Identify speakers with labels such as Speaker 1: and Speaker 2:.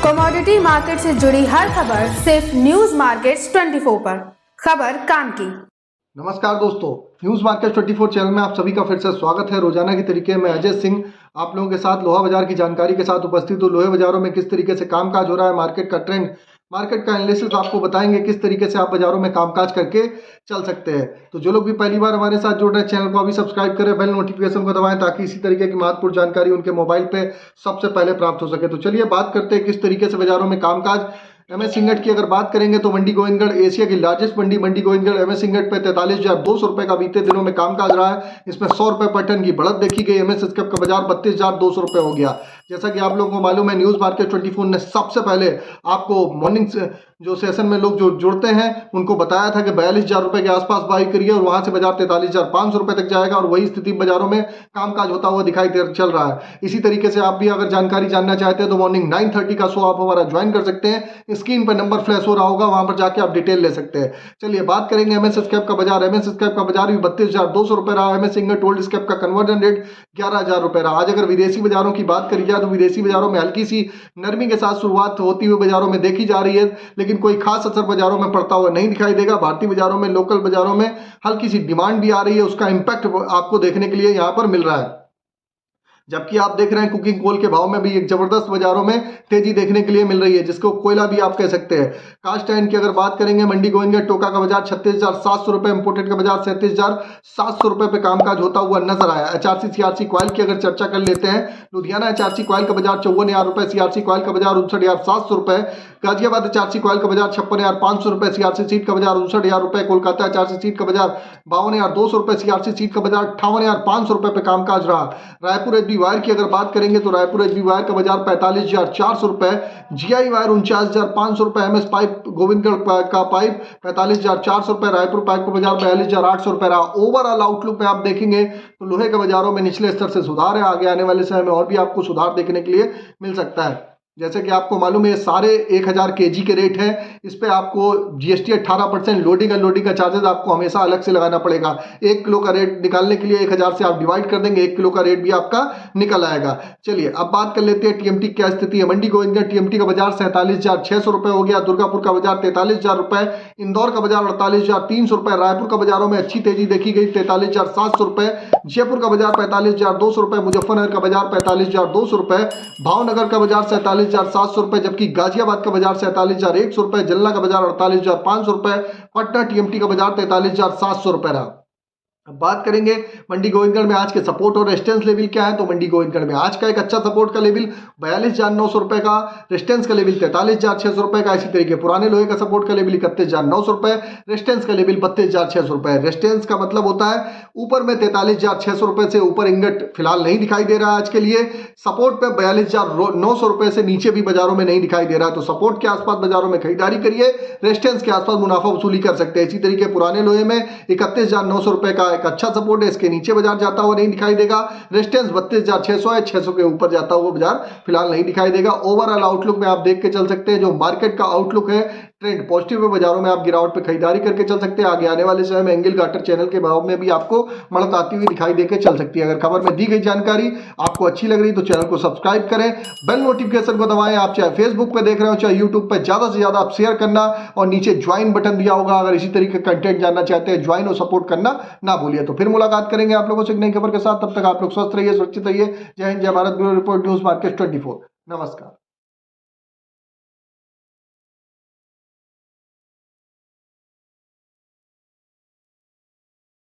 Speaker 1: Commodity market से जुड़ी हर खबर सिर्फ न्यूज मार्केट्स 24 पर। खबर काम की।
Speaker 2: नमस्कार दोस्तों, न्यूज मार्केट 24 चैनल में आप सभी का फिर से स्वागत है। रोजाना की तरीके मैं अजय सिंह आप लोगों के साथ लोहा बाजार की जानकारी के साथ उपस्थित हूँ। लोहे बाजारों में किस तरीके से कामकाज हो रहा है, मार्केट का ट्रेंड, मार्केट का एनालिसिस आपको बताएंगे, किस तरीके से आप बाजारों में कामकाज करके चल सकते हैं। तो जो लोग भी पहली बार हमारे साथ जुड़ रहे हैं, चैनल को अभी सब्सक्राइब करें, बेल नोटिफिकेशन को दबाएं ताकि इसी तरीके की महत्वपूर्ण जानकारी उनके मोबाइल पे सबसे पहले प्राप्त हो सके। तो चलिए बात करते हैं किस तरीके से बाजारों में कामकाज। एमएस इंगट की अगर बात करेंगे तो मंडी गोविंदगढ़ एशिया की लार्जेस्ट मंडी गोविंदगढ़ एमएस इंगट पे 43,200 रुपए का बीते दिनों में कामकाज रहा है। इसमें 100 रुपए पर टन की बढ़त देखी गई। एमएस स्क्रैप का बाजार 32,200 रुपए हो गया। जैसा कि आप लोगों को मालूम है, न्यूज मार्केट 24 ने सबसे पहले आपको मॉर्निंग जो सेशन में लोग जो जुड़ते हैं उनको बताया था कि 42,000 रुपए के आसपास बाई करिए और वहां से बाजार 43,500 रुपए तक जाएगा और वही स्थिति बाजारों में कामकाज होता हुआ दिखाई चल रहा है। इसी तरीके से आप भी अगर जानकारी जानना चाहते हैं तो मॉर्निंग 9:30 का शो आप हमारा ज्वाइन कर सकते हैं। स्क्रीन पर नंबर फ्लैश हो रहा होगा, वहां पर जाके आप डिटेल ले सकते हैं। चलिए बात करेंगे एमएस स्क्रैप का बाजार। एमएस स्क्रैप का बाजार भी 32,200 रुपए रहा। एमएस इंगट ओल्ड स्क्रैप का कन्वर्जन रेट 11,000 रुपए रहा। आज अगर विदेशी बाजारों की बात करी जाए तो विदेशी बाजारों में हल्की सी नरमी के साथ शुरुआत होती हुई बाजारों में देखी जा रही है, लेकिन कोई खास असर बाजारों में पड़ता हुआ नहीं दिखाई देगा। भारतीय बाजारों में, लोकल बाजारों में हल्की सी डिमांड भी आ रही है, उसका इंपैक्ट आपको देखने के लिए यहां पर मिल रहा है। जबकि आप देख रहे हैं कुकिंग कोल के भाव में भी एक जबरदस्त बाजारों में तेजी देखने के लिए मिल रही है, जिसको कोयला भी आप कह सकते हैं। कास्ट आयरन की अगर बात करेंगे, मंडी गोविंदगढ़ टोका का बाजार 36,700 रुपए, इंपोर्टेड का बाजार 37,700 रुपए पे कामकाज होता हुआ नजर आया। एचआरसी सीआरसी क्वाइल की अगर चर्चा कर लेते हैं, लुधियाना एचआरसी क्वाइल का बाजार 54,000 रुपए, सीआरसी क्वाइल का बाजार 59,700 रुपए, गाजियाबाद एचआरसी क्वाइल का बाजार 56,500 रुपए, सीआरसी सीट का बाजार 59,000 रुपए, कोलकाता एचआरसी सीट का बाजार 52,200 रुपए, सीआरसी सीट का बाजार 58,500 रुपए पे कामकाज रहा। रायपुर एचबी वायर की अगर बात करेंगे तो रायपुर एचबी वायर का बाजार 45,400 रुपए, जीआई वायर 49,500 रुपए, एमएस पाइप गोविंदगढ़ का पाइप 45,400 रुपए, रायपुर पाइप का बाजार 42,800 रुपए रहा। ओवरऑल आउटलुक में आप देखेंगे तो लोहे के बाजारों में निचले स्तर से सुधार है। आगे आने वाले समय में और भी आपको सुधार देखने के लिए मिल सकता है। जैसे कि आपको मालूम है, सारे 1,000 केजी के रेट है। इस पे आपको जीएसटी 18%, लोडिंग अनलोडिंग का चार्जेस आपको हमेशा अलग से लगाना पड़ेगा। 1 किलो का रेट निकालने के लिए 1,000 से आप डिवाइड कर देंगे, 1 किलो का रेट भी आपका निकल आएगा। चलिए अब बात कर लेते हैं टीएमटी क्या स्थिति है। मंडी गोविंदगढ़ टीएमटी का बाजार 47,600 रुपए हो गया। दुर्गापुर का बाजार 43,000 रुपए, इंदौर का बाजार 48,300 रुपए, रायपुर का बाजारों में अच्छी तेजी देखी गई 43,700 रुपए, जयपुर का बाजार 45,200 रुपए, मुजफ्फरनगर का बाजार 45,200 रुपए, भावनगर का बाजार 47,700 रुपए, जबकि गाजियाबाद का बाजार 47,100 रुपए, जलना का बाजार 48,500 रुपए, पटना टीएमटी का बाजार 43,700 रुपए रहा। अब बात करेंगे मंडी गोविंदगढ़ में आज के सपोर्ट और रेजिस्टेंस लेवल क्या है। तो मंडी गोविंदगढ़ में आज का एक अच्छा सपोर्ट का लेवल 42,900 रुपए का, रेजिस्टेंस का लेवल 43,600 रुपए का। इसी तरीके पुराने लोहे का सपोर्ट का लेवल 31,900 रुपए, रेजिस्टेंस का लेवल 32,600 रुपए। रेजिस्टेंस का मतलब होता है ऊपर में 43,600 रुपए से ऊपर इंगट फिलहाल नहीं दिखाई दे रहा है आज के लिए। सपोर्ट पे 42,900 रुपए से नीचे भी बाजारों में नहीं दिखाई दे रहा है, तो सपोर्ट के आसपास बाजारों में खरीदारी करिए, रेजिस्टेंस के आसपास मुनाफा वसूली कर सकते हैं। इसी तरीके पुराने लोहे में 31,900 रुपए का एक अच्छा सपोर्ट है, इसके नीचे बाजार जाता हुआ नहीं दिखाई देगा। रेजिस्टेंस 32,600 है, 600 के ऊपर जाता हुआ बाजार फिलहाल नहीं दिखाई देगा। ओवरऑल आउटलुक में आप देख के चल सकते हैं, जो मार्केट का आउटलुक है ट्रेंड पॉजिटिव है। बाजारों में आप गिरावट पे खरीदारी करके चल सकते हैं। आगे आने वाले समय में एंगल गाटर चैनल के भाव में भी आपको बढ़त आती हुई दिखाई देके चल सकती है। अगर खबर में दी गई जानकारी आपको अच्छी लग रही तो चैनल को सब्सक्राइब करें, बेल नोटिफिकेशन को दबाएं। आप चाहे फेसबुक पे देख रहे हो चाहे यूट्यूब पे, ज्यादा से ज्यादा आप शेयर करना और नीचे ज्वाइन बटन दिया होगा, अगर इसी तरीके का कंटेंट जानना चाहते हैं ज्वाइन और सपोर्ट करना ना भूलिए। तो फिर मुलाकात करेंगे आप लोगों से एक नई खबर के साथ। तब तक आप लोग स्वस्थ रहिए, सुरक्षित रहिए। जय हिंद, जय Bharat. Bureau report, news market 24। नमस्कार।